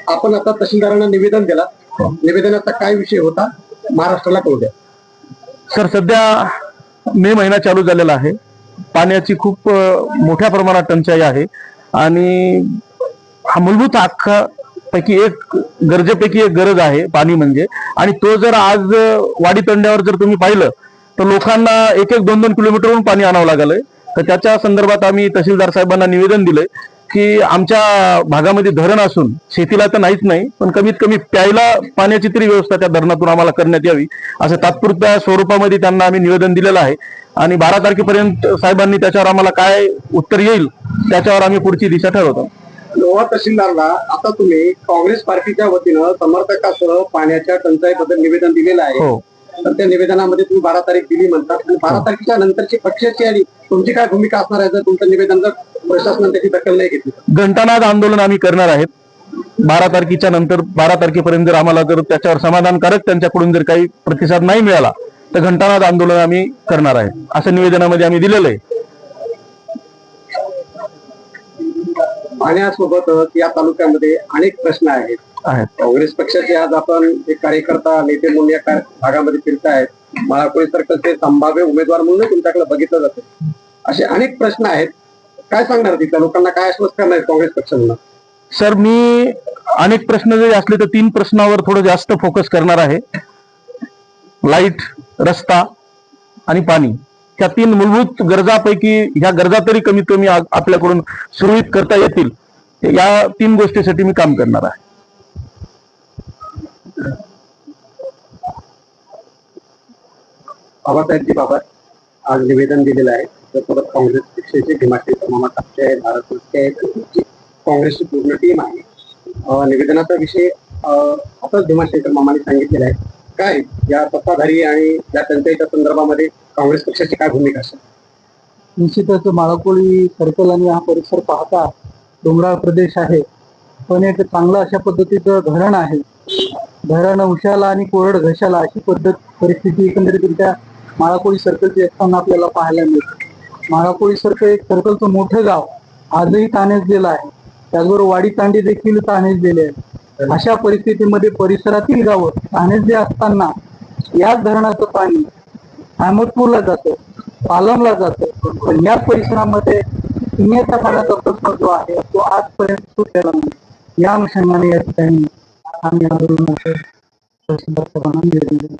आपण आता तहसीलदारांना निवेदन दिला, निवेदनाचा काय विषय होता महाराष्ट्राला कळू द्या. सर, सध्या मे महिना चालू झालेला आहे. पाण्याची खूप मोठ्या प्रमाणात टंचाई आहे आणि हा मूलभूत हक्का पैकी एक गरजेपैकी एक गरज आहे पाणी म्हणजे. आणि तो जर आज वाडी तंड्यावर जर तुम्ही पाहिलं तर लोकांना 1-1, 2-2 किलोमीटरवरून पाणी आणावं लागलंय. तर त्याच्या संदर्भात आम्ही तहसीलदार साहेबांना निवेदन दिलंय की आमच्या भागामध्ये धरण असून शेतीला तर नाहीच नाही, पण कमीत कमी प्यायला पाण्याची तरी व्यवस्था त्या धरणातून आम्हाला करण्यात यावी असं तात्पुरत्या स्वरूपामध्ये त्यांना आम्ही निवेदन दिलेलं आहे. आणि 12 तारखेपर्यंत साहेबांनी त्याच्यावर आम्हाला काय उत्तर येईल त्याच्यावर आम्ही पुढची दिशा ठरवतो. लोहा तहसीलदारला आता तुम्ही काँग्रेस पार्टीच्या वतीनं समर्थकासह पाण्याच्या टंचाईबद्दल निवेदन दिलेलं आहे. हो. तर त्या निवेदनामध्ये तुम्ही 12 तारीख दिली म्हणतात आणि 12 तारखेच्या नंतरची पक्षाची आणि तुमची काय भूमिका असणार आहे जर तुमचं निवेदन जर प्रशासनाने त्याची दखल नाही घेतली? घंटानाद आंदोलन आम्ही करणार आहेत 12 तारखेच्या नंतर. 12 तारखेपर्यंत जर आम्हाला जर त्याच्यावर समाधानकारक त्यांच्याकडून जर काही प्रतिसाद नाही मिळाला तर घंटानाद आंदोलन आम्ही करणार आहे असं निवेदनामध्ये आम्ही दिलेलं आहे. पाण्यासोबतच या तालुक्यामध्ये अनेक प्रश्न आहेत. काँग्रेस पक्षाचे आज आपण एक कार्यकर्ता नेते म्हणून या भागामध्ये फिरतायत. माळाकोळी सर्कलचे संभाव्य उमेदवार म्हणून तुमच्याकडे बघितलं जातं. असे अनेक प्रश्न आहेत. काय सांगणार तिथल्या लोकांना, काय आश्वस्त करणार काँग्रेस पक्ष म्हणून? सर, मी अनेक प्रश्न जरी असले तर 3 प्रश्नावर थोडं जास्त फोकस करणार आहे. लाईट, रस्ता आणि पाणी. ह्या 3 मूलभूत गरजापैकी ह्या गरजा तरी कमीत कमी आपल्याकडून सुरळीत करता येतील या 3 गोष्टीसाठी मी काम करणार आहे. बाबासाहेबजी बाबा आज निवेदन दिलेलं आहे. त्यासोबत काँग्रेस पक्षाचे भीमाशंकर मामा टाकचे आहेत, भारत काँग्रेसची पूर्ण टीम आहे. निवेदनाचा विषय आता भीमाशंकर मामाने सांगितलेला आहे. काय या सत्ताधारी आणि या टंचाईच्या संदर्भामध्ये काँग्रेस पक्षाची काय भूमिका असेल? निश्चितच माळाकोळी सर्कल आणि हा परिसर पाहता डोंगराळ प्रदेश आहे, पण एक चांगलं अशा पद्धतीचं धरण आहे. धरण उशाला आणि कोरड घशाला अशी परिस्थिती एकंदरीतरित्या माळाकोळी सर्कलची असताना आपल्याला पाहायला मिळते. माळाकोळी सर्कल एक सर्कलचं मोठं गाव आजही तानेजलेलं आहे. त्याचबरोबर वाडी तांडी देखील तानेजलेले आहे. अशा परिस्थितीमध्ये परिसरातील गावं तानेजले असताना याच धरणाचं पाणी अहमदपूरला जातं, पालमला जातं, पण याच परिसरामध्ये पिण्याच्या पाण्याचा प्रश्न जो आहे तो आजपर्यंत सुटलेला नाही. या अनुषंगाने या ठिकाणी आम्ही आंदोलनाचं निवेदन दिलं.